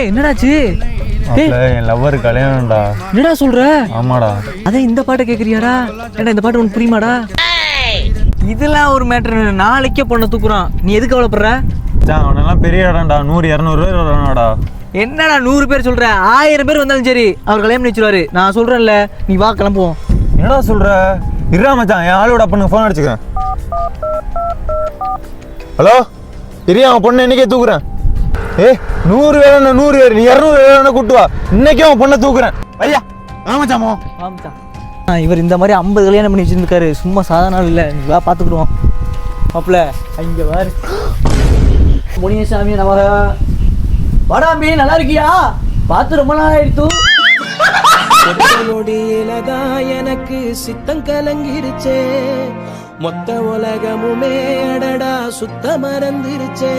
என்னடாச்சு? என் லவ்வர் கல்யாணம்டா. என்னடா சொல்ற? ஆமாடா. அதான் இந்த பாட்டை கேக்குறியாடா? ஏன்டா இந்த பாட்டு உனக்கு புரியுமாடா? இதெல்லாம் ஒரு மேட்டர். நாளைக்கே பொண்ணை தூக்குறான், நீ எதுக்கு கவலைப்படுற? அவனெல்லாம் பெரிய இடம்டா, 100-200 பேர் வரணும்டா. என்னடா 100 பேர் சொல்ற? 1000 பேர் வந்தாலும் சரி அவர் கல்யாணம் பண்ணி வச்சிருவாரு. நான் சொல்றேன்ல, நீ வா கிளம்புவோம். என்னடா சொல்ற? இருடா மச்சான், என் ஆளோட பொண்ணுக்கு ஃபோன் அடிச்சுக்கிறேன். ஹலோ, இரு, அவன் பொண்ணை இன்னைக்கே தூக்குறேன். 100 பேர் 100 பேர், நீ 200 பேர் கூட்டு வா. இன்னைக்கே அவன் பொண்ணை தூக்குறேன். ஐயா ஆமாச்சாமோ. இவர் இந்த மாதிரி 50 கல்யாணம் பண்ணி வச்சிருக்காரு. சும்மா சாதாரண நாள் இல்லை. நீ வா பார்த்துக்கிடுவோம். மாப்பிள்ள இங்கே வாரு. முனியசாமி நவக வாடாம்பி, நல்லா இருக்கியா? பார்த்து ரொம்ப நாள் ஆயிடுத்து. நொடியிலதான் எனக்கு சித்தம் கலங்கிருச்சே, மொத்த உலகமுமே அடடா சுத்த மறந்துருச்சே.